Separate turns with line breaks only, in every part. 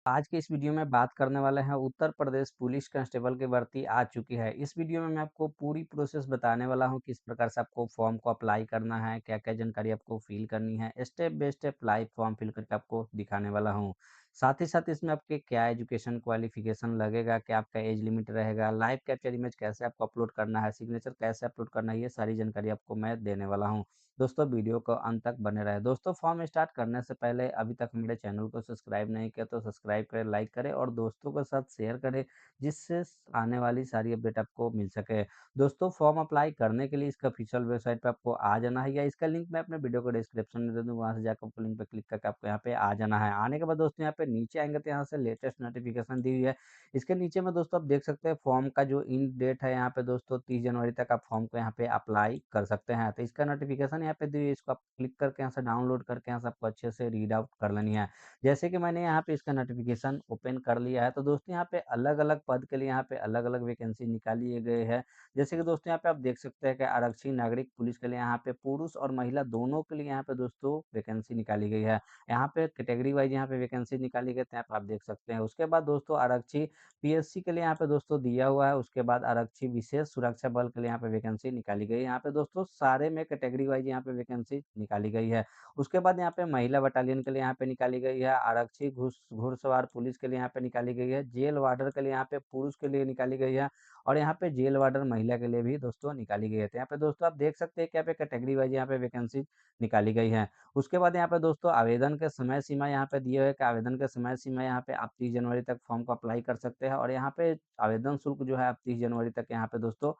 आज के इस वीडियो में बात करने वाले हैं उत्तर प्रदेश पुलिस कांस्टेबल की भर्ती आ चुकी है। इस वीडियो में मैं आपको पूरी प्रोसेस बताने वाला हूं, किस प्रकार से आपको फॉर्म को अप्लाई करना है, क्या-क्या जानकारी आपको फिल करनी है, step by step live form fill करके आपको दिखाने वाला हूं। साथ ही साथ इसमें आपके क्या एजुकेशन क्वालिफिकेशन लगेगा, क्या आपका एज लिमिट रहेगा, लाइव कैप्चर इमेज कैसे आपको अपलोड करना है, सिग्नेचर कैसे अपलोड करना है, ये सारी जानकारी आपको मैं देने वाला हूँ। दोस्तों वीडियो को अंत तक बने रहे। दोस्तों फॉर्म स्टार्ट करने से पहले अभी तक मेरे चैनल को सब्सक्राइब नहीं किया तो सब्सक्राइब करें, लाइक करें और दोस्तों के साथ शेयर करें, जिससे आने वाली सारी अपडेट आपको मिल सके। दोस्तों फॉर्म अप्लाई करने के लिए इसका ऑफिशियल वेबसाइट पे आपको आ जाना है, या इसका लिंक मैं अपने वीडियो को डिस्क्रिप्शन में दे दूँ, वहाँ से जाकर आपको लिंक पे क्लिक करके आपको यहाँ पे आ जाना है। आने के बाद दोस्तों यहाँ पे नीचे आएंगे तो यहाँ से लेटेस्ट नोटिफिकेशन दी हुई है। इसके नीचे में दोस्तों आप देख सकते हैं फॉर्म का जो इन डेट है, यहाँ पे दोस्तों 30 जनवरी तक आप फॉर्म को यहाँ पे अप्लाई कर सकते हैं। तो इसका नोटिफिकेशन यहाँ पे दी हुई है, इसको आप क्लिक करके यहाँ से डाउनलोड करके यहाँ से आपको अच्छे से रीड आउट कर लेनी है। जैसे कि मैंने यहाँ पे इसका नोटिफिकेशन ओपन कर लिया है, तो दोस्तों यहाँ पे अलग-अलग पद के लिए यहाँ पे अलग-अलग वैकेंसी निकाली गए हैं। जैसे कि दोस्तों यहाँ पे आप देख सकते हैं कि आरक्षी नागरिक पुलिस के लिए यहाँ पे पुरुष और महिला दोनों के लिए यहाँ पे दोस्तों वैकेंसी निकाली गई है। यहाँ पे कैटेगरी वाइज यहाँ पे वैकेंसी निकाली गई, तो यहाँ पे आप देख सकते हैं। उसके बाद दोस्तों आरक्षी पीएससी के लिए यहाँ पे दोस्तों दिया हुआ है। उसके बाद आरक्षी विशेष सुरक्षा बल के लिए यहाँ पे वैकेंसी निकाली गई है। यहाँ पे दोस्तों सारे में कैटेगरी वाइज यहाँ पे वैकेंसी निकाली गई है। उसके बाद यहाँ पे महिला बटालियन के लिए यहाँ पे निकाली गई है। आरक्षी घुड़सवार पुलिस के लिए यहाँ पे निकाली गई है। जेल वार्डर के लिए यहाँ पे पुरुष के लिए निकाली गई है, और यहाँ पे जेल वार्डर महिला के लिए भी दोस्तों निकाली गई है। तो यहाँ पे दोस्तों आप देख सकते हैं कि यहाँ पे कैटेगरी वाइज यहाँ पे वैकेंसी निकाली गई है। उसके बाद यहाँ पे दोस्तों आवेदन के समय सीमा यहाँ पे दिए हुए कि आवेदन के समय सीमा यहाँ पे आप 30 जनवरी तक फॉर्म को अप्लाई कर सकते हैं, और यहाँ पे आवेदन शुल्क जो है आप 30 जनवरी तक यहाँ पे दोस्तों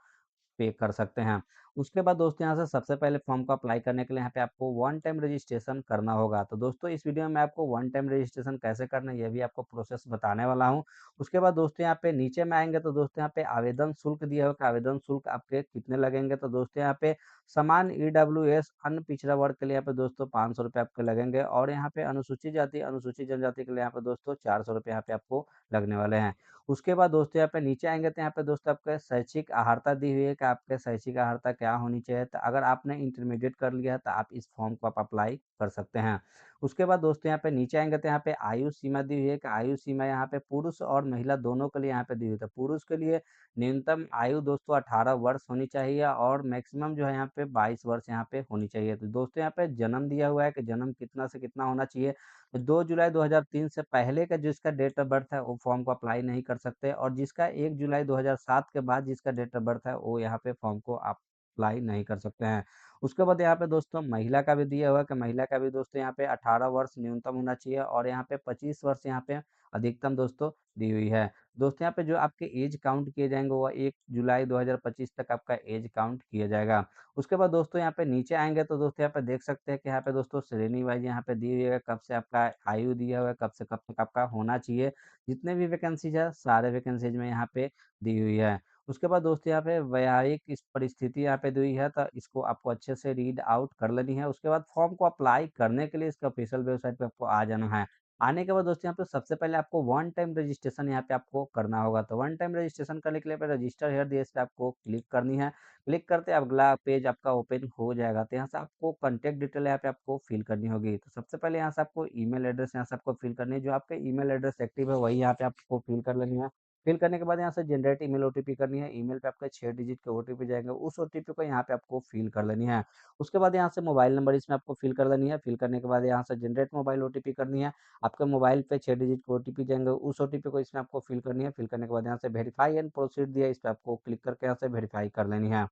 पे कर सकते हैं। उसके बाद दोस्तों यहाँ से सबसे पहले फॉर्म को अप्लाई करने के लिए यहाँ पे आपको वन टाइम रजिस्ट्रेशन करना होगा। तो दोस्तों इस वीडियो में मैं आपको वन टाइम रजिस्ट्रेशन कैसे करना है, ये भी आपको प्रोसेस बताने वाला हूँ। उसके बाद दोस्तों यहाँ पे नीचे में आएंगे तो दोस्तों यहाँ पे आवेदन शुल्क दिया होगा, आवेदन शुल्क आपके कितने लगेंगे। तो दोस्तों यहाँ पे समान ईडब्ल्यूएस अन्य पिछड़ा वर्ग के लिए यहाँ पे दोस्तों 500 रुपये आपके लगेंगे, और यहाँ पे अनुसूचित जाति अनुसूचित जनजाति के लिए यहाँ पे दोस्तों 400 रुपये यहाँ पे आपको लगने वाले हैं। उसके बाद दोस्तों यहाँ पे नीचे आएँगे तो यहाँ पे दोस्तों आपके शैक्षिक अर्हता दी हुई है कि आपके शैक्षिक अर्हता क्या होनी चाहिए। तो अगर आपने इंटरमीडिएट कर लिया है तो आप इस फॉर्म को आप अप्लाई कर सकते हैं। उसके बाद दोस्तों यहाँ पे नीचे आएँगे तो यहाँ पे आयु सीमा दी हुई है कि आयु सीमा यहाँ पे पुरुष और महिला दोनों के लिए यहाँ पे दी हुई है। तो पुरुष के लिए न्यूनतम आयु दोस्तों 18 वर्ष होनी चाहिए, और मैक्सिमम जो है यहाँ पे 22 वर्ष यहाँ पे होनी चाहिए। तो दोस्तों यहाँ पे जन्म दिया हुआ है कि जन्म कितना से कितना होना चाहिए। 2 जुलाई 2003 से पहले का जिसका डेट ऑफ बर्थ है वो फॉर्म को अप्लाई नहीं कर सकते, और जिसका 1 जुलाई 2007 के बाद जिसका डेट ऑफ बर्थ है वो यहाँ पे फॉर्म को अप्लाई नहीं कर सकते हैं। उसके बाद यहाँ पे दोस्तों महिला का भी दिया हुआ है कि महिला का भी दोस्तों यहाँ पे 18 वर्ष न्यूनतम होना चाहिए, और यहाँ पे 25 वर्ष यहाँ पे अधिकतम दोस्तों दी हुई है। दोस्तों यहाँ पे जो आपके एज काउंट किए जाएंगे वो 1 जुलाई 2025 तक आपका एज काउंट किया जाएगा। उसके बाद दोस्तों यहाँ पे नीचे आएँगे तो दोस्तों यहाँ पे देख सकते हैं कि यहाँ पे दोस्तों श्रेणी वाइज़ यहाँ पे दी हुई है, कब से आपका आयु दिया हुआ है, कब से कब तक आपका होना चाहिए। जितने भी वैकेंसीज़ है, सारे वैकेंसीज़ में यहाँ पे दी हुई है। उसके बाद दोस्तों यहाँ पे वैवाहिक इस परिस्थिति यहाँ पे दी हुई है, तो इसको आपको अच्छे से रीड आउट कर लेनी है। उसके बाद फॉर्म को अप्लाई करने के लिए इसका ऑफिशियल वेबसाइट पे आपको आ जाना है। आने के बाद दोस्तों यहाँ पे सबसे पहले आपको वन टाइम रजिस्ट्रेशन यहाँ पे आपको करना होगा। तो वन टाइम रजिस्ट्रेशन करने के लिए रजिस्टर हियर दिस पे आपको क्लिक करनी है। क्लिक करते अगला पेज आपका ओपन हो जाएगा। तो यहाँ से आपको कॉन्टैक्ट डिटेल यहाँ पे आपको फिल करनी होगी। तो सबसे पहले यहाँ से आपको ईमेल एड्रेस यहाँ से आपको फिल करनी है। जो आपका ईमेल एड्रेस एक्टिव है वही यहाँ पे आपको फिल कर लेनी है। फिल करने के बाद यहाँ से जनरेट ईमेल ओटीपी करनी है। ईमेल पे आपका 6 डिजिट के ओटीपी जाएंगे, उस ओटीपी को यहाँ पे आपको फिल कर लेनी है। उसके बाद यहाँ से मोबाइल नंबर इसमें आपको फिल कर लेनी है। फिल करने के बाद यहाँ से जनरेट मोबाइल ओटीपी करनी है। आपके मोबाइल पे 6 डिजिट के ओटीपी जाएंगे, उस ओटीपी को इसमें आपको फिल करनी है। फिल करने के बाद यहाँ से वेरीफाई एंड प्रोसीड दिया, इस पे आपको क्लिक करके यहाँ से वेरीफाई कर लेनी है।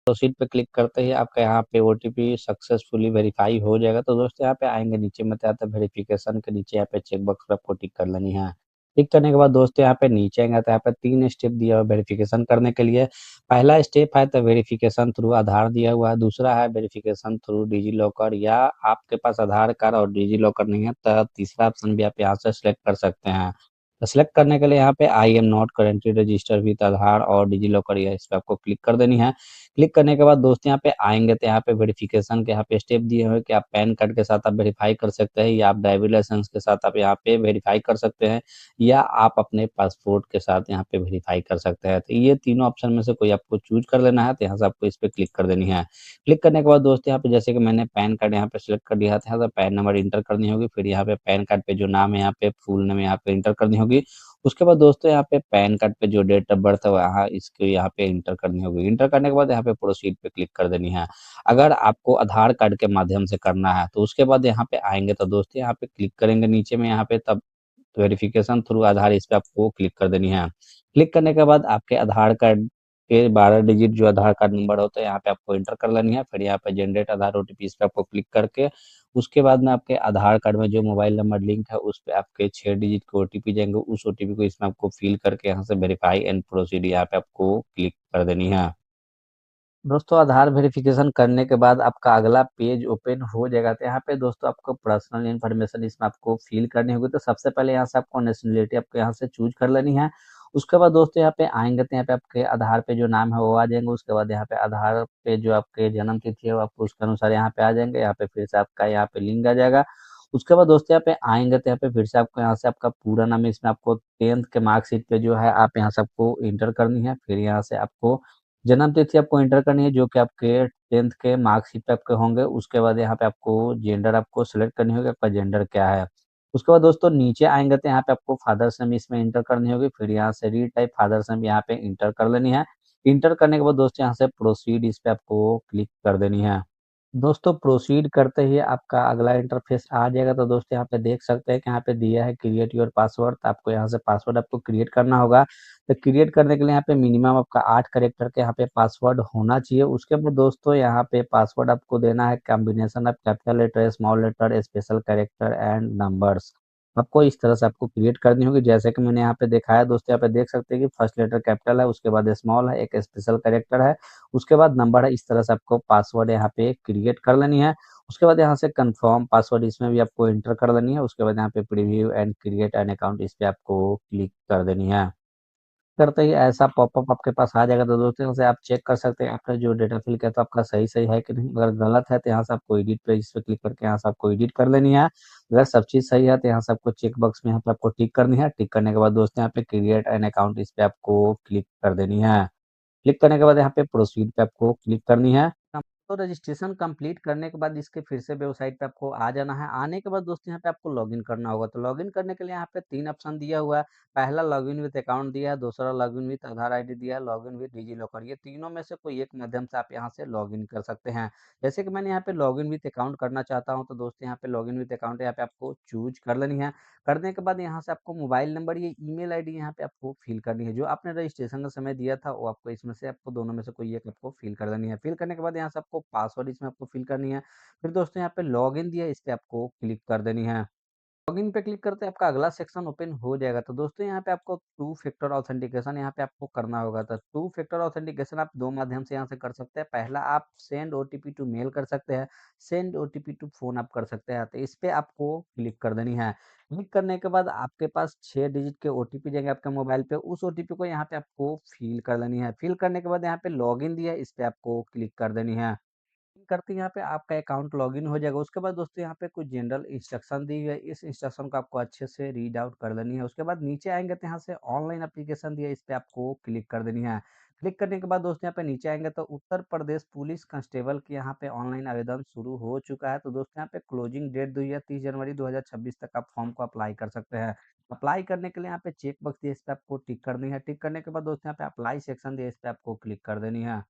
प्रोसीड पे क्लिक करते ही आपका यहाँ पे ओटीपी सक्सेसफुली वेरीफाई हो जाएगा। तो दोस्तों यहाँ पे आएंगे नीचे में आता है वेरिफिकेशन के नीचे यहाँ पे चेक बॉक्स पे आपको टिक कर लेनी है। टिक करने के बाद दोस्तों यहाँ पे नीचे आएंगे तो यहाँ पे 3 स्टेप दिया हुआ है वेरिफिकेशन करने के लिए। पहला स्टेप है तो वेरिफिकेशन थ्रू आधार दिया हुआ है। दूसरा है वेरिफिकेशन थ्रू डिजी लॉकर, या आपके पास आधार कार्ड और डिजी लॉकर नहीं है तो तीसरा ऑप्शन भी आप यहाँ से सिलेक्ट कर सकते हैं। तो सिलेक्ट करने के लिए यहाँ पे I am not currently register with Aadhaar और डिजी लॉकर, या इस पे आपको क्लिक कर देनी है। क्लिक करने के बाद दोस्तों यहाँ पे आएँगे तो यहाँ पे वेरिफ़िकेशन के यहाँ पे स्टेप दिए हुए हैं कि आप पैन कार्ड के साथ आप वेरीफ़ाई कर सकते हैं या आप ड्राइविंग लाइसेंस के साथ आप यहाँ पे वेरीफ़ाई कर सकते हैं या आप अपने पासपोर्ट के साथ यहाँ पे वेरीफ़ाई कर सकते हैं। तो ये तीनों ऑप्शन में से कोई आपको चूज़ कर लेना है, तो यहाँ से आपको इस पे क्लिक कर देनी है। क्लिक करने के बाद दोस्तों यहाँ पे जैसे कि मैंने पैन कार्ड यहाँ पे सिलेक्ट कर लिया था, यहाँ पे पैन नंबर एंटर करनी होगी, फिर यहाँ पे पैन कार्ड पे जो नाम है यहाँ पे फुल नेम यहाँ पे एंटर करनी होगी। उसके बाद दोस्तों यहाँ पे पैन कार्ड पे जो डेट ऑफ बर्थ है वहाँ इसको यहाँ पे एंटर करनी होगी। एंटर करने के बाद यहाँ पे प्रोसीड पे क्लिक कर देनी है। अगर आपको आधार कार्ड के माध्यम से करना है, तो उसके बाद यहाँ पे आएँगे तो दोस्तों यहाँ पे क्लिक करेंगे नीचे में यहाँ पे तब वेरिफिकेशन थ्रू आधार इस पे आपको क्लिक कर देनी है। क्लिक करने के बाद आपके आधार कार्ड के 12 डिजिट जो आधार कार्ड नंबर होता है यहाँ पे आपको एंटर कर लेनी है। फिर यहाँ पे जनरेट आधार ओटीपी इस पे आपको क्लिक करके उसके बाद में आपके आधार कार्ड में जो मोबाइल नंबर लिंक है उस पे आपके 6 डिजिट के ओटीपी जाएँगे। उस ओटीपी को इसमें आपको फिल करके यहाँ से वेरीफाई एंड प्रोसीड यहाँ पे आपको क्लिक कर देनी है। दोस्तों आधार वेरिफ़िकेशन करने के बाद आपका अगला पेज ओपन हो जाएगा, तो यहाँ पे दोस्तों आपको पर्सनल इन्फॉर्मेशन इसमें आपको फ़िल करनी होगी। तो सबसे पहले यहाँ से आपको नेशनैलिटी आपको यहाँ से चूज़ कर लेनी है। उसके बाद दोस्तों यहाँ पे आएँगे तो यहाँ पे आपके आधार पे जो नाम है वो आ जाएँगे। उसके बाद यहाँ पे आधार पे जो आपके जन्म तिथि है वो आपको उसके अनुसार यहाँ पे आ जाएँगे। यहाँ पे फिर से आपका यहाँ पे लिंग आ जाएगा। उसके बाद दोस्तों यहाँ पे आएँगे तो यहाँ पे फिर से आपको यहाँ से आपका पूरा नाम इसमें आपको 10th के मार्कशीट पे जो है आप यहाँ से आपको एंटर करनी है। फिर यहाँ से आपको जन्म तिथि आपको एंटर करनी है जो कि आपके 10th के मार्कशीट पे आपके होंगे। उसके बाद यहाँ पे आपको जेंडर आपको सिलेक्ट करनी होगी, आपका जेंडर क्या है। उसके बाद दोस्तों नीचे आएँगे तो यहाँ पे आपको फादर्स नेम इसमें एंटर करनी होगी। फिर यहाँ से रीटाइप फादर्स नेम यहाँ पे एंटर कर लेनी है। एंटर करने के बाद दोस्तों यहाँ से प्रोसीड इस पे आपको क्लिक कर देनी है। दोस्तों प्रोसीड करते ही आपका अगला इंटरफ़ेस आ जाएगा, तो दोस्तों यहाँ पे देख सकते हैं कि यहाँ पे दिया है क्रिएट योर पासवर्ड, तो आपको यहाँ से पासवर्ड आपको क्रिएट करना होगा। तो क्रिएट करने के लिए यहाँ पे मिनिमम आपका 8 कैरेक्टर का यहाँ पे पासवर्ड होना चाहिए। उसके बाद दोस्तों यहाँ पे पासवर्ड आपको देना है combination of capital letter, small letter, special character and numbers. आपको इस तरह से आपको क्रिएट करनी होगी, जैसे कि मैंने यहाँ पे दिखाया दोस्तों, यहाँ पे देख सकते हैं कि फर्स्ट लेटर कैपिटल है, उसके बाद स्मॉल है, एक स्पेशल कैरेक्टर है, उसके बाद नंबर है। इस तरह से आपको पासवर्ड यहाँ पे क्रिएट कर लेनी है। उसके बाद यहाँ से कंफर्म पासवर्ड इसमें भी आपको एंटर कर लेनी है। उसके बाद यहाँ पे preview and create an account इस पे आपको क्लिक कर देनी है। करते ही ऐसा पॉपअप आपके पास आ जाएगा, तो दोस्तों यहाँ से आप चेक कर सकते हैं आपने जो डेटा फिल किया था आपका सही-सही है कि नहीं। अगर गलत है तो यहाँ से आपको एडिट पे इस पे क्लिक करके यहाँ से आपको एडिट कर लेनी है। अगर सब चीज़ सही है तो यहाँ से आपको चेक बॉक्स में यहाँ पे आपको टिक करनी है। टिक करने के बाद दोस्तों यहाँ पे क्रिएट एन अकाउंट इस पे आपको क्लिक कर देनी है। क्लिक करने के बाद यहाँ पे प्रोसीड पे आपको क्लिक करनी है। तो रजिस्ट्रेशन कंप्लीट करने के बाद इसके फिर से वेबसाइट पे आपको आ जाना है। आने के बाद दोस्तों यहाँ पे आपको लॉगिन करना होगा। तो लॉगिन करने के लिए यहाँ पे 3 ऑप्शन दिया हुआ है। पहला लॉगिन विथ अकाउंट दिया है, दूसरा लॉगिन विथ आधार आईडी दिया है, लॉगिन विथ डिजिलॉकर। ये तीनों में से कोई एक माध्यम से आप यहाँ से लॉगिन कर सकते हैं। जैसे कि मैंने यहाँ पे लॉगिन विथ अकाउंट करना चाहता हूँ, तो दोस्तों यहाँ पे लॉगिन विथ अकाउंट यहाँ पे आपको चूज़ कर लेनी है। करने के बाद यहाँ से आपको मोबाइल नंबर या ईमेल आईडी यहाँ पे आपको फ़िल करनी है। जो आपने रजिस्ट्रेशन का समय दिया था वो आपको इसमें से आपको दोनों में से कोई एक आपको फ़िल कर देनी है। फ़िल करने के बाद यहाँ से आपको पासवर्ड इसमें आपको फ़िल करनी है। फिर दोस्तों यहाँ पे लॉगिन दिया है, इस पे आपको क्लिक कर देनी है। लॉगिन पे क्लिक करते ही आपका अगला सेक्शन ओपन हो जाएगा। तो दोस्तों यहाँ पे आपको टू फैक्टर ऑथेंटिकेशन यहाँ पे आपको करना होगा। तो टू फैक्टर ऑथेंटिकेशन आप 2 माध्यम से यहाँ से कर सकते हैं। पहला आप सेंड ओटीपी टू मेल कर सकते हैं, सेंड ओटीपी टू फ़ोन आप कर सकते हैं। तो इस पे आपको क्लिक कर देनी है। क्लिक करने के बाद आपके पास 6 डिजिट के ओटीपी जाएँगे आपके मोबाइल पे। उस ओटीपी को यहाँ पे आपको फ़िल कर लेनी है। फ़िल करने के बाद यहाँ पे लॉगिन दिया है, इस पे आपको क्लिक कर देनी है। करते ही यहाँ पे आपका अकाउंट लॉगिन हो जाएगा। उसके बाद दोस्तों यहाँ पे कुछ जनरल इंस्ट्रक्शन दी हुई है, इस इंस्ट्रक्शन को आपको अच्छे से रीड आउट कर लेनी है। उसके बाद नीचे आएँगे तो यहाँ से ऑनलाइन एप्लीकेशन दिया है, इस पे आपको क्लिक कर देनी है। क्लिक करने के बाद दोस्तों यहाँ पे नीचे आएँगे तो उत्तर प्रदेश पुलिस कांस्टेबल की यहाँ पे ऑनलाइन आवेदन शुरू हो चुका है। तो दोस्तों यहाँ पे क्लोजिंग डेट दी हुई है 30 जनवरी 2026 तक आप फॉर्म को अप्लाई कर सकते हैं। अप्लाई करने के लिए यहाँ पे चेक बॉक्स दिया है, इस पे आपको टिक करनी है। टिक करने के बाद दोस्तों यहाँ पे अप्लाई सेक्शन दिया है, इस पे आपको क्लिक कर देनी है।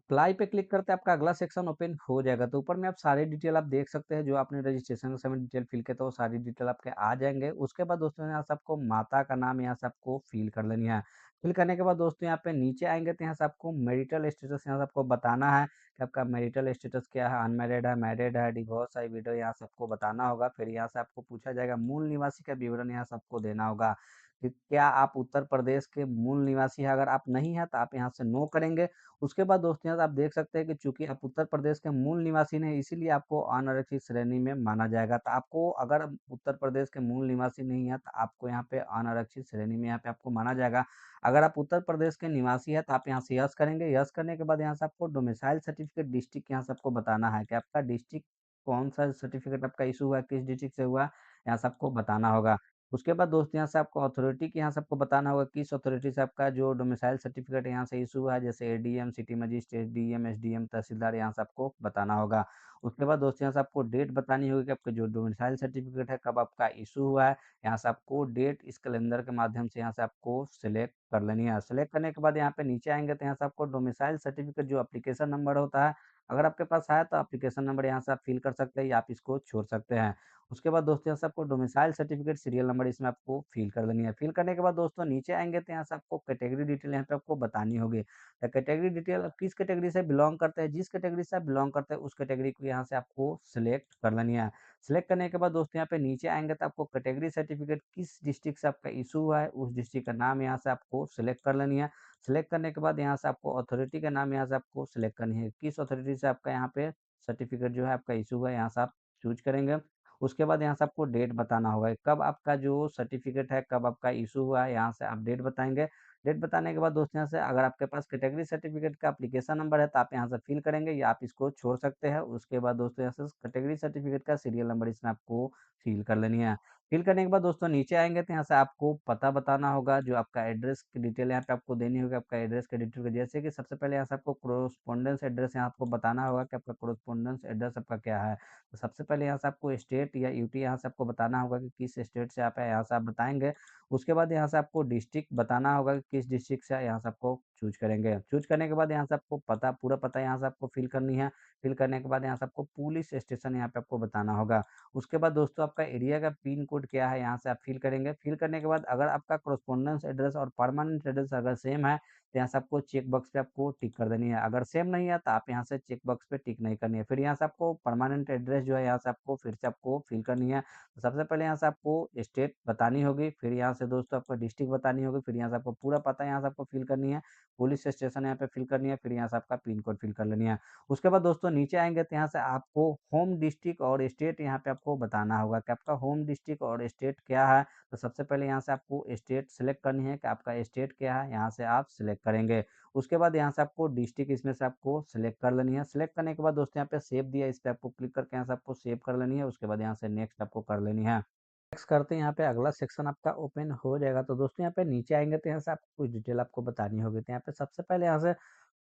अप्लाई पे क्लिक करते आपका अगला सेक्शन ओपन हो जाएगा। तो ऊपर में आप सारी डिटेल आप देख सकते हैं, जो आपने रजिस्ट्रेशन के समय डिटेल फिल किया था वो सारी डिटेल आपके आ जाएँगे। उसके बाद दोस्तों यहाँ से आपको माता का नाम यहाँ से आपको फिल कर लेनी है। फिल करने के बाद दोस्तों यहाँ पे नीचे आएँगे तो यहाँ से आपको मैरिटल स्टेटस यहाँ से आपको बताना है कि आपका मैरिटल स्टेटस क्या है, अनमैरिड है, मैरिड है, डिवोर्स है, विडो यहाँ से आपको बताना होगा। फिर यहाँ से आपको पूछा जाएगा मूल निवासी का विवरण यहाँ से आपको देना होगा। कि क्या आप उत्तर प्रदेश के मूल निवासी हैं? अगर आप नहीं हैं, तो आप यहाँ से नो करेंगे। उसके बाद दोस्तों यहाँ से आप देख सकते हैं कि चूँकि आप उत्तर प्रदेश के मूल निवासी नहीं, इसीलिए आपको अनारक्षित श्रेणी में माना जाएगा। तो आपको अगर उत्तर प्रदेश के मूल निवासी नहीं हैं, तो आपको यहाँ पे अनारक्षित श्रेणी में यहाँ पे आपको माना जाएगा। अगर आप उत्तर प्रदेश के निवासी हैं, तो आप यहाँ से यस करेंगे। यस करने के बाद यहाँ से आपको डोमिसाइल सर्टिफिकेट डिस्ट्रिक्ट यहाँ से आपको बताना है कि आपका डिस्ट्रिक्ट कौन-सा सर्टिफिकेट आपका इश्यू हुआ है, किस डिस्ट्रिक्ट से हुआ है, यहाँ से आपको बताना होगा। उसके बाद दोस्तों यहाँ से आपको अथॉरिटी की यहाँ से आपको बताना होगा किस अथॉरिटी से आपका जो डोमिसाइल सर्टिफिकेट यहाँ से इश्यू हुआ है, जैसे ADM, city magistrate, DM, SDM, tehsildar यहाँ से आपको बताना होगा। उसके बाद दोस्तों यहाँ से आपको डेट बतानी होगी कि आपका जो डोमिसाइल सर्टिफिकेट है, कब आपका इश्यू हुआ है। यहाँ से आपको डेट इस कैलेंडर के माध्यम से यहाँ से आपको सिलेक्ट कर लेनी है। सिलेक्ट करने के बाद यहाँ पे नीचे आएँगे तो यहाँ से आपको डोमिसाइल सर्टिफिकेट जो एप्लीकेशन नंबर होता है, अगर आपके पास है तो एप्लीकेशन नंबर यहाँ से आप फ़िल कर सकते हैं या आप इसको छोड़ सकते हैं। उसके बाद दोस्तों यहाँ से आपको डोमिसाइल सर्टिफिकेट सीरियल नंबर इसमें आपको फ़िल कर देनी है। फ़िल करने के बाद दोस्तों नीचे आएँगे तो यहाँ से आपको कैटेगरी डिटेल यहाँ पे आपको बतानी होगी। कैटेगरी डिटेल आप किस कैटेगरी से बिलॉन्ग करते हैं, जिस कैटेगरी से आप बिलॉन्ग करते हैं उस कैटेगरी को यहाँ से आपको सिलेक्ट कर लेनी है। सिलेक्ट करने के बाद दोस्तों यहाँ पे नीचे आएँगे तो आपको कैटेगरी सर्टिफिकेट किस डिस्ट्रिक्ट से आपका इश्यू हुआ है, उस डिस्ट्रिक्ट का नाम यहाँ से आपको सिलेक्ट कर लेनी है। सिलेक्ट करने के बाद यहाँ से आपको अथॉरिटी का नाम यहाँ से आपको सिलेक्ट करनी है। किस अथॉरिटी से आपका यहाँ पे सर्टिफिकेट जो है आपका इश्यू हुआ है, यहाँ से आप चूज़ करेंगे। उसके बाद यहाँ से आपको डेट बताना होगा, कब आपका जो सर्टिफिकेट है, कब आपका इश्यू हुआ है, यहाँ से आप डेट बताएँगे। डेट बताने के बाद दोस्तों यहाँ से अगर आपके पास कैटेगरी सर्टिफिकेट का एप्लीकेशन नंबर है, तो आप यहाँ से फ़िल करेंगे या आप इसको छोड़ सकते हैं। उसके बाद दोस्तों यहाँ से कैटेगरी सर्टिफिकेट का सीरियल नंबर इसमें आपको फ़िल कर लेनी है। फ़िल करने के बाद दोस्तों नीचे आएँगे तो यहाँ से आपको पता बताना होगा, जो आपका एड्रेस की डिटेल यहाँ पे आपको देनी होगी, आपका एड्रेस के डिटेल जैसे कि सबसे पहले यहाँ से आपको कोरेस्पोंडेंस एड्रेस यहाँ आपको बताना होगा कि आपका कोरेस्पोंडेंस एड्रेस आपका क्या है। तो सबसे पहले यहाँ से आपको स्टेट या यूटी यहाँ से आपको बताना होगा कि किस स्टेट से आप हैं, यहाँ से आप बताएँगे। उसके बाद यहाँ से आपको डिस्ट्रिक्ट बताना होगा कि किस डिस्ट्रिक्ट से यहाँ से आपको चूज़ करेंगे। चूज़ करने के बाद यहाँ से आपको पता पूरा पता यहाँ से आपको फ़िल करनी है। फ़िल करने के बाद यहाँ से आपको पुलिस स्टेशन यहाँ पे आपको बताना होगा। उसके बाद दोस्तों आपका एरिया का पिन कोड क्या है, यहाँ से आप फ़िल करेंगे। फ़िल करने के बाद अगर आपका कोरेस्पोंडेंस एड्रेस और परमानेंट एड्रेस अगर सेम है, तो यहाँ से आपको चेक बॉक्स पे आपको टिक कर देनी है। अगर सेम नहीं है, तो आप यहाँ से चेक बॉक्स पे टिक नहीं करनी है। फिर यहाँ से आपको परमानेंट एड्रेस जो है, यहाँ से आपको फिर से आपको फ़िल करनी है। तो सबसे पहले यहाँ से आपको स्टेट बतानी होगी, फिर यहाँ से दोस्तों आपको डिस्ट्रिक्ट बतानी होगी, फिर यहाँ से आपको पूरा पता यहाँ से आपको फ़िल करनी है। पुलिस स्टेशन यहाँ पे फ़िल करनी है, फिर यहाँ से आपका पिन कोड फ़िल कर लेनी है। उसके बाद दोस्तों नीचे आएँगे तो यहाँ से आपको होम डिस्ट्रिक्ट और स्टेट यहाँ पे आपको बताना होगा कि आपका होम डिस्ट्रिक्ट और स्टेट क्या है। तो सबसे पहले यहाँ से आपको स्टेट सेलेक्ट करनी है कि आपका स्टेट क्या है, यहाँ से आप सेलेक्ट करेंगे। उसके बाद यहाँ से आपको डिस्ट्रिक्ट इसमें से आपको सेलेक्ट कर लेनी है। सेलेक्ट करने के बाद दोस्तों यहाँ पे सेव दिया है, इस पे आपको क्लिक करके यहाँ से आपको सेव कर लेनी है। उसके बाद यहाँ से नेक्स्ट आपको कर लेनी है। नेक्स्ट करते हैं यहाँ पे अगला सेक्शन आपका ओपन हो जाएगा। तो दोस्तों यहाँ पे नीचे आएँगे तो यहाँ से आपको कुछ डिटेल आपको बतानी होगी। तो यहाँ पे सबसे पहले यहाँ से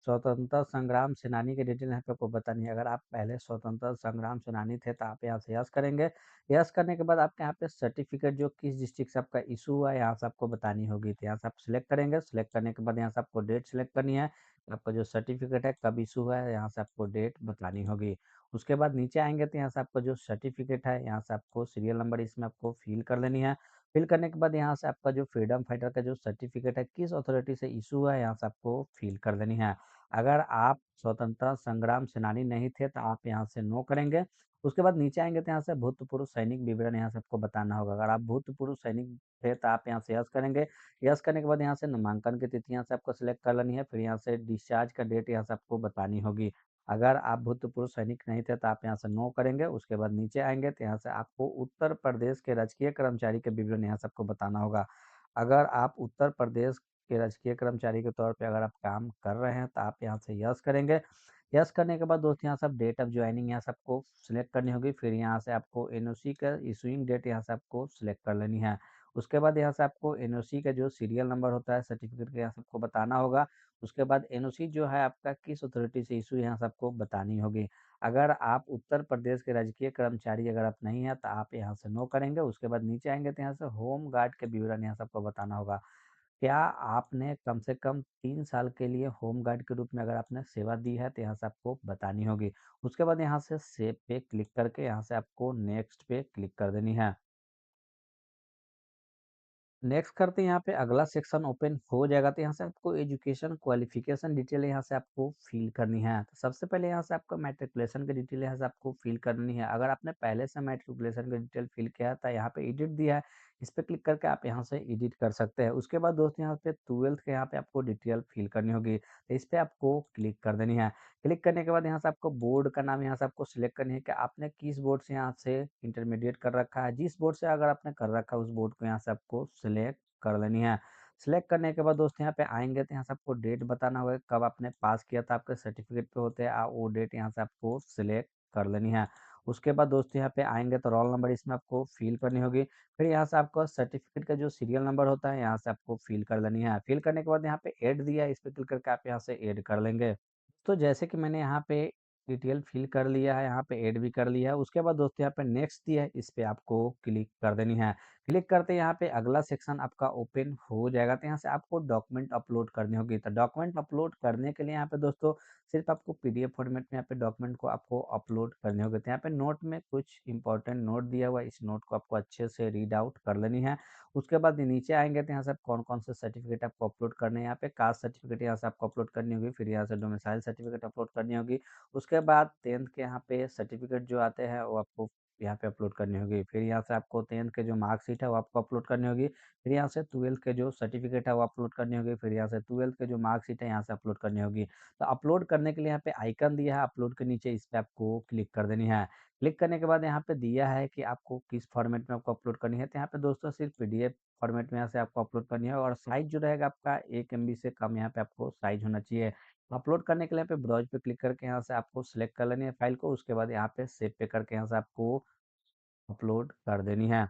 स्वतंत्रता संग्राम सेनानी की डिटेल यहाँ पे आपको बतानी है। अगर आप पहले स्वतंत्रता संग्राम सेनानी थे तो आप यहाँ से यस करेंगे। यस करने के बाद आपके यहाँ पे सर्टिफिकेट जो किस डिस्ट्रिक्ट से आपका इश्यू हुआ है, यहाँ से आपको बतानी होगी। तो यहाँ से आप सिलेक्ट करेंगे। सिलेक्ट करने के बाद यहाँ से आपको डेट सिलेक्ट करनी है। आपका जो सर्टिफिकेट है कब इश्यू हुआ है, यहाँ से आपको डेट बतानी होगी। उसके बाद नीचे आएँगे तो यहाँ से आपका जो सर्टिफिकेट है, यहाँ से आपको सीरियल नंबर इसमें आपको फ़िल कर लेनी है। फ़िल करने के बाद यहाँ से आपका जो फ्रीडम फाइटर का जो सर्टिफिकेट है, किस अथॉरिटी से इश्यू हुआ है, यहाँ से आपको फ़िल कर देनी है। अगर आप स्वतंत्रता संग्राम सेनानी नहीं थे, तो आप यहाँ से नो करेंगे। उसके बाद नीचे आएँगे तो यहाँ से भूतपूर्व सैनिक विवरण यहाँ से आपको बताना होगा। अगर आप भूतपूर्व सैनिक थे, तो आप यहाँ से यस करेंगे। यस करने के बाद यहाँ से नामांकन की तिथि यहाँ से आपको सिलेक्ट कर लेनी है। फिर यहाँ से डिस्चार्ज का डेट यहाँ से आपको बतानी होगी। अगर आप भूतपूर्व सैनिक नहीं थे तो आप यहाँ से नो करेंगे। उसके बाद नीचे आएँगे तो यहाँ से आपको उत्तर प्रदेश के राजकीय कर्मचारी के विवरण यहाँ से आपको बताना होगा। अगर आप उत्तर प्रदेश के राजकीय कर्मचारी के तौर पे अगर आप काम कर रहे हैं तो आप यहाँ से यस करेंगे। यस करने के बाद दोस्तों यहाँ से आप डेट ऑफ जॉइनिंग यहाँ से आपको सिलेक्ट करनी होगी। फिर यहाँ से आपको एनओसी का इश्यूइंग डेट यहाँ से आपको सिलेक्ट कर लेनी है। उसके बाद यहाँ से आपको एनओसी का जो सीरियल नंबर होता है सर्टिफिकेट का यहाँ से आपको बताना होगा। उसके बाद एनओसी जो है आपका किस अथॉरिटी से इश्यू यहाँ से आपको बतानी होगी। अगर आप उत्तर प्रदेश के राजकीय कर्मचारी अगर आप नहीं हैं तो आप यहाँ से नो करेंगे। उसके बाद नीचे आएँगे तो यहाँ से होम गार्ड के विवरण यहाँ से आपको बताना होगा। क्या आपने कम से कम 3 साल के लिए होम गार्ड के रूप में अगर आपने सेवा दी है तो यहाँ से आपको बतानी होगी। उसके बाद यहाँ से सेव पे क्लिक करके यहाँ से आपको नेक्स्ट पे क्लिक कर देनी है। नेक्स्ट करते हैं यहाँ पे अगला सेक्शन ओपन हो जाएगा तो यहाँ से आपको एजुकेशन क्वालिफिकेशन डिटेल यहाँ से आपको फिल करनी है। तो सबसे पहले यहाँ से आपका मैट्रिकुलेशन की डिटेल यहाँ से आपको फिल करनी है। अगर आपने पहले से मैट्रिकुलेशन की डिटेल फिल किया है तो यहाँ पे एडिट दिया है, इस पे क्लिक करके आप यहाँ से एडिट कर सकते हैं। उसके बाद दोस्तों यहाँ पे 12th के यहाँ पे आपको डिटेल फिल करनी होगी, तो इस पे आपको क्लिक कर देनी है। क्लिक करने के बाद यहाँ से आपको बोर्ड का नाम यहाँ से आपको सिलेक्ट करनी है कि आपने किस बोर्ड से यहाँ से इंटरमीडिएट कर रखा है। जिस बोर्ड से अगर आपने कर रखा है उस बोर्ड को यहाँ से आपको सिलेक्ट कर लेनी है। सिलेक्ट करने के बाद दोस्तों यहाँ पे आएँगे तो यहाँ से आपको डेट बताना होगा कब आपने पास किया था, आपके सर्टिफिकेट पे होते हैं वो डेट यहाँ से आपको सिलेक्ट कर लेनी है। उसके बाद दोस्तों यहाँ पे आएँगे तो रोल नंबर इसमें आपको फ़िल करनी होगी। फिर यहाँ से आपका सर्टिफिकेट का जो सीरियल नंबर होता है यहाँ से आपको फ़िल कर लेनी है। फ़िल करने के बाद यहाँ पे ऐड दिया है, इस पे क्लिक करके आप यहाँ से ऐड कर लेंगे। तो जैसे कि मैंने यहाँ पे डिटेल फ़िल कर लिया है, यहाँ पे ऐड भी कर लिया है। उसके बाद दोस्तों यहाँ पे नेक्स्ट दिया है, इस पे आपको क्लिक कर देनी है। क्लिक करते ही यहाँ पे अगला सेक्शन आपका ओपन हो जाएगा, तो यहाँ से आपको डॉक्यूमेंट अपलोड करनी होगी। तो डॉक्यूमेंट अपलोड करने के लिए यहाँ पे दोस्तों सिर्फ़ आपको पीडीएफ फॉर्मेट में यहाँ पे डॉक्यूमेंट को आपको अपलोड करने होंगे। तो यहाँ पे नोट में कुछ इम्पोर्टेंट नोट दिया हुआ है, इस नोट को आपको अच्छे से रीड आउट कर लेनी है। उसके बाद नीचे आएँगे तो यहाँ से आप कौन-कौन से सर्टिफ़िकेट आपको अपलोड करने हैं, यहाँ पे कास्ट सर्टिफ़िकेट यहाँ से आपको अपलोड करनी होगी, फिर यहाँ से डोमिसाइल सर्टिफ़िकेट अपलोड करनी होगी। उसके बाद 10th के यहाँ पे सर्टिफ़िकेट जो आते हैं वो आपको यहाँ पे अपलोड करनी होगी। फिर यहाँ से आपको 10th के जो मार्कशीट है वो आपको अपलोड करनी होगी। फिर यहाँ से 12th के जो सर्टिफ़िकेट है वो अपलोड करनी होगी। फिर यहाँ से 12th के जो मार्कशीट है यहाँ से अपलोड करनी होगी। तो अपलोड करने के लिए यहाँ पे आइकन दिया है अपलोड के नीचे, इस पे आपको क्लिक कर देनी है। क्लिक करने के बाद यहाँ पे दिया है कि आपको किस फॉर्मेट में आपको अपलोड करनी है, तो यहाँ पे दोस्तों सिर्फ पीडीएफ फॉर्मेट में यहाँ से आपको अपलोड करनी है और साइज़ जो रहेगा आपका 1 एमबी से कम यहाँ पे आपको साइज़ होना चाहिए। अपलोड करने के लिए यहाँ पे ब्राउज़ पे क्लिक करके यहाँ से आपको सिलेक्ट कर लेनी है फाइल को, उसके बाद यहाँ पे सेव पे करके यहाँ से आपको अपलोड कर देनी है।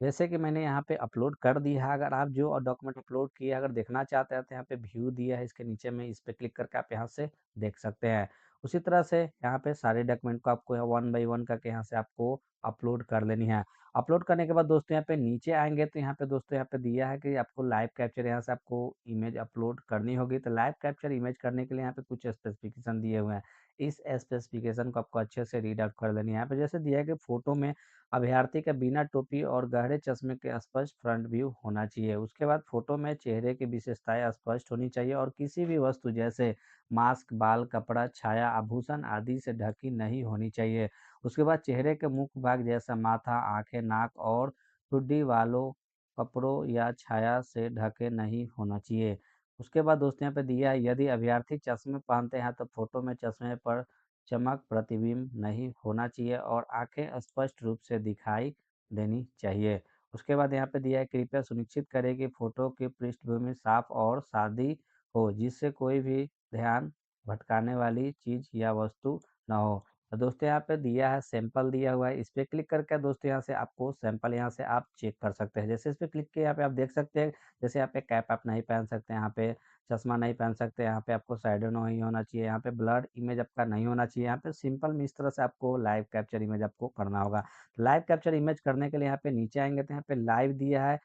जैसे कि मैंने यहाँ पे अपलोड कर दी है, अगर आप जो डॉक्यूमेंट अपलोड किए अगर देखना चाहते हैं तो यहाँ पे व्यू दिया है इसके नीचे में, इस पे क्लिक करके आप यहाँ से देख सकते हैं। उसी तरह से यहाँ पे सारे डॉक्यूमेंट को आपको वन बाय वन करके यहाँ से आपको अपलोड कर लेनी है। अपलोड करने के बाद दोस्तों यहाँ पे नीचे आएँगे तो यहाँ पे दोस्तों यहाँ पे दिया है कि आपको लाइव कैप्चर यहाँ से आपको इमेज अपलोड करनी होगी। तो लाइव कैप्चर इमेज करने के लिए यहाँ पे कुछ स्पेसिफिकेशन दिए हुए हैं। इस स्पेसिफिकेशन को आपको अच्छे से रीड आउट कर लेनी है। यहाँ पे जैसे दिया है कि फोटो में अभ्यर्थी का बिना टोपी और गहरे चश्मे के स्पष्ट फ्रंट व्यू होना चाहिए। उसके बाद फोटो में चेहरे की विशेषताएं स्पष्ट होनी चाहिए और किसी भी वस्तु जैसे मास्क, बाल, कपड़ा, छाया, आभूषण आदि से ढकी नहीं होनी चाहिए। उसके बाद चेहरे के मुख्य भाग जैसा माथा, आंखें, नाक और ठुड्डी वालों कपड़ों या छाया से ढके नहीं होना चाहिए। उसके बाद दोस्तों यहाँ पे दिया है यदि अभ्यर्थी चश्मे पहनते हैं तो फोटो में चश्मे पर चमक प्रतिबिंब नहीं होना चाहिए और आंखें स्पष्ट रूप से दिखाई देनी चाहिए। उसके बाद यहाँ पे दिया है कृपया सुनिश्चित करें कि फोटो की पृष्ठभूमि साफ और सादी हो जिससे कोई भी ध्यान भटकाने वाली चीज या वस्तु ना हो। तो दोस्तों यहाँ पे दिया है सैंपल दिया हुआ है, इस पे क्लिक करके दोस्तों यहाँ से आपको सैंपल यहाँ से आप चेक कर सकते हैं। जैसे इस पे क्लिक किया यहाँ पे आप देख सकते हैं, जैसे यहाँ पे कैप आप नहीं पहन सकते, यहाँ पे चश्मा नहीं पहन सकते, यहाँ पे आपको शैडो नहीं होना चाहिए, यहाँ पे ब्लर इमेज आपका नहीं होना चाहिए, यहाँ पे सिंपल में इस तरह से आपको लाइव कैप्चर इमेज आपको करना होगा। लाइव कैप्चर इमेज करने के लिए यहाँ पे नीचे आएँगे तो यहाँ पे लाइव दिया है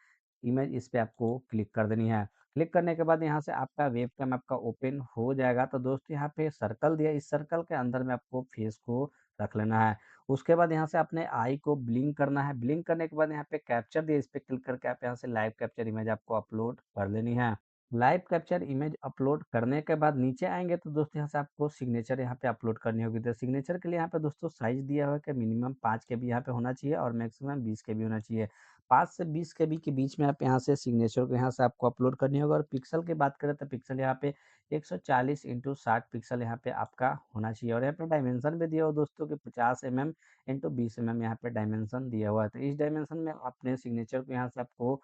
इमेज, इस पे आपको क्लिक कर देनी है। क्लिक करने के बाद यहाँ से आपका वेबकैम आपका ओपन हो जाएगा। तो दोस्तों यहाँ पे सर्कल दिया है, इस सर्कल के अंदर में आपको फेस को रख लेना है। उसके बाद यहाँ से अपने आई को ब्लिंक करना है। ब्लिंक करने के बाद यहाँ पे कैप्चर दिया, इस पे क्लिक करके आप यहाँ से लाइव कैप्चर इमेज आपको अपलोड कर लेनी है। लाइव कैप्चर इमेज अपलोड करने के बाद नीचे आएँगे तो दोस्तों यहाँ से आपको सिग्नेचर यहाँ पे अपलोड करनी होगी। तो सिग्नेचर के लिए यहाँ पे दोस्तों साइज़ दिया हुआ है कि मिनिमम 5 केबी यहाँ पे होना चाहिए और मैक्सिमम 20 केबी होना चाहिए। 5 से 20 केबी के बीच में आप यहाँ से सिग्नेचर को यहाँ से आपको अपलोड करनी होगा और पिक्सल की बात करें तो पिक्सल यहाँ पे 140x60 पिक्सल यहाँ पे आपका होना चाहिए और यहाँ पे डायमेंशन भी दिया हुआ दोस्तों कि 50 mm x 20 mm यहाँ पे डायमेंशन दिया हुआ है। तो इस डायमेंशन में अपने सिग्नेचर को यहाँ से आपको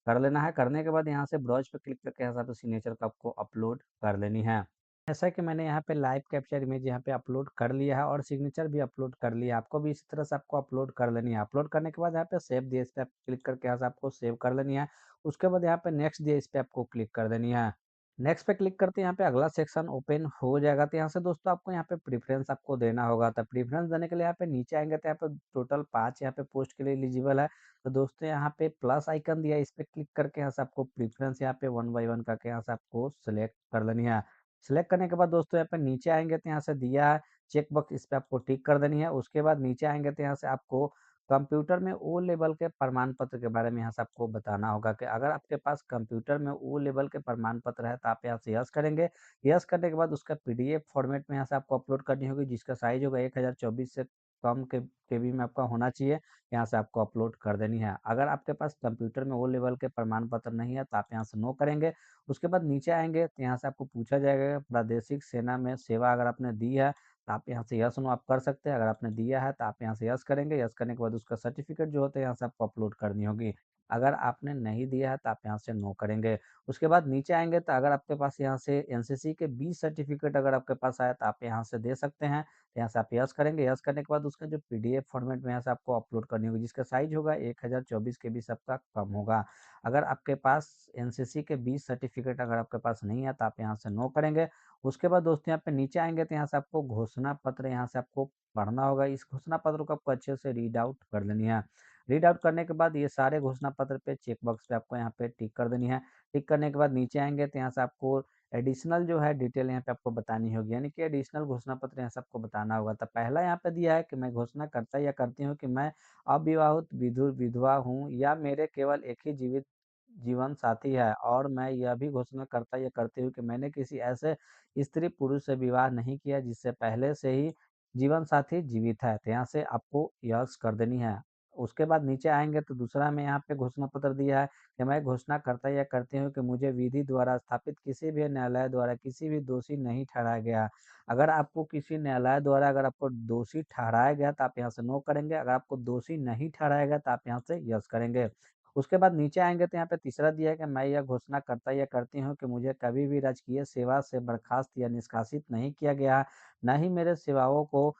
कर लेना है। करने के बाद यहाँ से ब्राउज़ पे क्लिक करके यहाँ से आपको सिग्नेचर को आपको अपलोड कर लेनी है। जैसा कि मैंने यहाँ पे लाइव कैप्चर इमेज यहाँ पे अपलोड कर लिया है और सिग्नेचर भी अपलोड कर लिया है। आपको भी इसी तरह से आपको अपलोड कर लेनी है। अपलोड करने के बाद यहाँ पे सेव दिया, इस पे आप क्लिक करके यहाँ से आपको सेव कर लेनी है। उसके बाद यहाँ पे नेक्स्ट दिया, इस पे आपको क्लिक कर देनी है। नेक्स्ट पे क्लिक करते हैं, यहाँ पे अगला सेक्शन ओपन हो जाएगा। तो यहाँ से दोस्तों आपको यहाँ पे प्रेफ़रेंस आपको देना होगा। तो प्रेफ़रेंस देने के लिए यहाँ पे नीचे आएँगे तो यहाँ पे टोटल 5 यहाँ पे पोस्ट के लिए एलिजिबल है। तो दोस्तों यहाँ पे प्लस आइकन दिया है, इस पे क्लिक करके यहाँ से आपको प्रेफ़रेंस यहाँ पे वन बाय वन करके यहाँ से आपको सिलेक्ट कर लेनी है। सिलेक्ट करने के बाद दोस्तों यहाँ पे नीचे आएँगे तो यहाँ से दिया है चेक बॉक्स, इस पे आपको टिक कर देनी है। उसके बाद नीचे आएँगे तो यहाँ से आपको कंप्यूटर में ओ लेवल के प्रमाण पत्र के बारे में यहाँ से आपको बताना होगा कि अगर आपके पास कंप्यूटर में ओ लेवल के प्रमाण पत्र है तो आप यहाँ से यस करेंगे। यस करने के बाद उसका पीडीएफ फॉर्मेट में यहाँ से आपको अपलोड करनी होगी जिसका साइज़ होगा 1024 से कम के केबी में आपका होना चाहिए, यहाँ से आपको अपलोड कर देनी है। अगर आपके पास कंप्यूटर में वो लेवल के प्रमाण पत्र नहीं है, तो आप यहाँ से नो करेंगे। उसके बाद नीचे आएँगे, तो यहाँ से आपको पूछा जाएगा प्रादेशिक सेना में सेवा अगर आपने दी है, तो आप यहाँ से यस नो आप कर सकते हैं। अगर आपने दिया है, तो आप यहाँ से यस करेंगे। यस करने के बाद उसका सर्टिफ़िकेट जो होता है, यहाँ से आपको अपलोड करनी होगी। अगर आपने नहीं दिया है, तो आप यहाँ से नो करेंगे। उसके बाद नीचे आएँगे, तो अगर आपके पास यहाँ से एनसीसी के 20 सर्टिफ़िकेट अगर आपके पास आया, तो आप यहाँ से दे सकते हैं। तो यहाँ से आप यस करेंगे। यस करने के बाद उसका जो पीडीएफ फ़ॉर्मेट में यहाँ से आपको अपलोड करनी होगी, जिसका साइज़ होगा 1024 केबी से आपका कम होगा। अगर आपके पास एनसीसी के 20 सर्टिफ़िकेट अगर आपके पास नहीं है, तो आप यहाँ से नो करेंगे। उसके बाद दोस्तों यहाँ पे नीचे आएँगे, तो यहाँ से आपको घोषणा पत्र यहाँ से आपको पढ़ना होगा। इस घोषणा पत्र को आपको अच्छे से रीड आउट कर लेनी है। रीड आउट करने के बाद ये सारे घोषणा पत्र पे चेक बॉक्स पे आपको यहाँ पे टिक कर देनी है। टिक करने के बाद नीचे आएँगे, तो यहाँ से आपको एडिशनल जो है डिटेल यहाँ पे आपको बतानी होगी, यानी कि एडिशनल घोषणा पत्र यहाँ से आपको बताना होगा। तो पहला यहाँ पे दिया है कि मैं घोषणा करता या करती हूँ कि मैं अविवाहित विधवा हूँ या मेरे केवल एक ही जीवित जीवन साथी है, और मैं यह भी घोषणा करता या करती हूँ कि मैंने किसी ऐसे स्त्री पुरुष से विवाह नहीं किया जिससे पहले से ही जीवन साथी जीवित है। तो यहाँ से आपको यस कर देनी है। उसके बाद नीचे आएँगे, तो दूसरा में यहाँ पे घोषणा पत्र दिया है कि मैं घोषणा करता या करती हूँ कि मुझे विधि द्वारा स्थापित किसी भी न्यायालय द्वारा किसी भी दोषी नहीं ठहराया गया। अगर आपको किसी न्यायालय द्वारा अगर आपको दोषी ठहराया गया, तो आप यहाँ से नो करेंगे। अगर आपको दोषी नहीं ठहराया गया, तो आप यहाँ से यस करेंगे। उसके बाद नीचे आएँगे, तो यहाँ पे तीसरा दिया है कि मैं यह घोषणा करता या करती हूँ कि मुझे कभी भी राजकीय सेवा से बर्खास्त या निष्कासित नहीं किया गया, ना ही मेरे सेवाओं को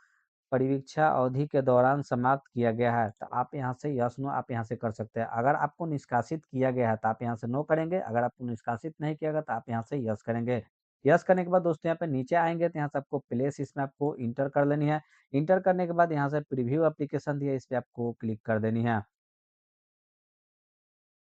परिवीक्षा अवधि के दौरान समाप्त किया गया है। तो आप यहाँ से यस नो आप यहाँ से कर सकते हैं। अगर आपको निष्कासित किया गया है, तो आप यहाँ से नो करेंगे। अगर आपको निष्कासित नहीं किया गया, तो आप यहाँ से यस करेंगे। यस करने के बाद दोस्तों यहाँ पे नीचे आएँगे, तो यहाँ से आपको प्लेस इसमें आपको इंटर कर लेनी है। इंटर करने के बाद यहाँ से प्रीव्यू एप्लीकेशन दिया है, इस पे आपको क्लिक कर देनी है।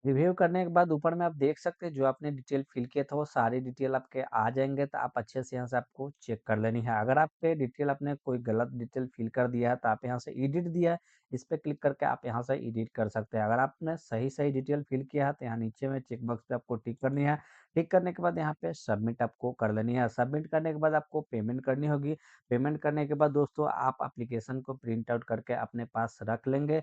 रिव्यू करने के बाद ऊपर में आप देख सकते हैं जो आपने डिटेल फिल किया था वो सारी डिटेल आपके आ जाएँगे, तो आप अच्छे से यहाँ से आपको चेक कर लेनी है। अगर आपके डिटेल आपने कोई गलत डिटेल फिल कर दिया है, तो आप यहाँ से एडिट दिया है, इस पे क्लिक करके आप यहाँ से एडिट कर सकते हैं। अगर आपने सही-सही डिटेल फिल किया है, तो यहाँ नीचे में चेक बॉक्स पे आपको टिक करनी है। टिक करने के बाद यहाँ पे सबमिट आपको कर लेनी है। सबमिट करने के बाद आपको पेमेंट करनी होगी। पेमेंट करने के बाद दोस्तों आप एप्लीकेशन को प्रिंट आउट करके अपने पास रख लेंगे।